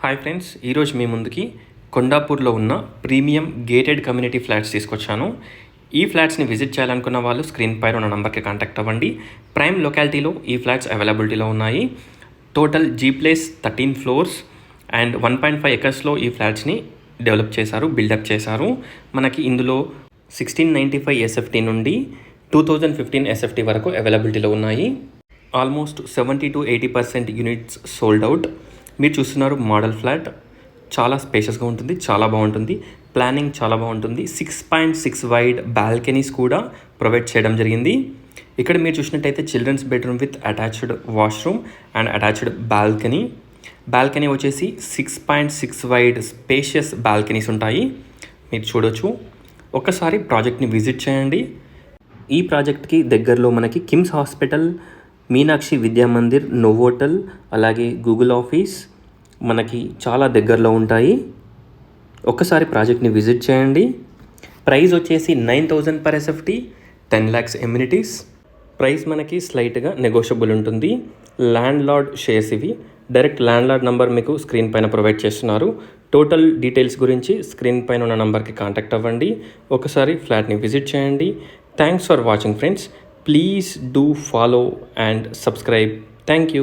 Hi friends, ఈరోజు మీ ముందుకి కొండాపూర్లో ఉన్న ప్రీమియం గేటెడ్ కమ్యూనిటీ ఫ్లాట్స్ తీసుకొచ్చాను. ఈ ఫ్లాట్స్ని విజిట్ చేయాలనుకున్న వాళ్ళు స్క్రీన్ పైన ఉన్న నంబర్కి కాంటాక్ట్ అవ్వండి. ప్రైమ్ లొకాలిటీలో ఈ ఫ్లాట్స్ అవైలబిలిటీలో ఉన్నాయి. టోటల్ G+ 13 ఫ్లోర్స్ అండ్ 1.5 ఎకర్స్లో ఈ ఫ్లాట్స్ని డెవలప్ చేశారు, బిల్డప్ చేశారు. మనకి ఇందులో 1695 SFT నుండి 2015 SFT వరకు అవైలబిలిటీలో ఉన్నాయి. Almost 70-80% units sold out. మీరు చూస్తున్నారు మోడల్ ఫ్లాట్. చాలా స్పేషియస్గా ఉంటుంది, చాలా బాగుంటుంది. ప్లానింగ్ చాలా బాగుంటుంది. 6.6 వైడ్ బాల్కనీస్ కూడా ప్రొవైడ్ చేయడం జరిగింది. ఇక్కడ మీరు చూసినట్టయితే children's bedroom with attached washroom and attached balcony వచ్చేసి 6.6 వైడ్ స్పేషియస్ బాల్కనీస్ ఉంటాయి. మీరు చూడొచ్చు. ఒక్కసారి ప్రాజెక్ట్ని విజిట్ చేయండి. ఈ ప్రాజెక్ట్కి దగ్గరలో మనకి కిమ్స్ హాస్పిటల్, మీనాక్షి విద్యామందిర్, నోవోటల్, అలాగే గూగుల్ ఆఫీస్ మనకి చాలా దగ్గరలో ఉంటాయి. ఒక్కసారి ప్రాజెక్ట్ని విజిట్ చేయండి. ప్రైస్ వచ్చేసి 9,000 per SFT, 10 lakhs amenities. Price మనకి స్లైట్గా నెగోషియబుల్ ఉంటుంది. ల్యాండ్ లార్డ్ షేర్స్ ఇవి. డైరెక్ట్ ల్యాండ్ లార్డ్ నంబర్ మీకు స్క్రీన్ పైన ప్రొవైడ్ చేస్తున్నారు. టోటల్ డీటెయిల్స్ గురించి స్క్రీన్ పైన ఉన్న నంబర్కి కాంటాక్ట్ అవ్వండి. ఒకసారి ఫ్లాట్ని విజిట్ చేయండి. Thanks for watching friends. Please do follow and subscribe. Thank you.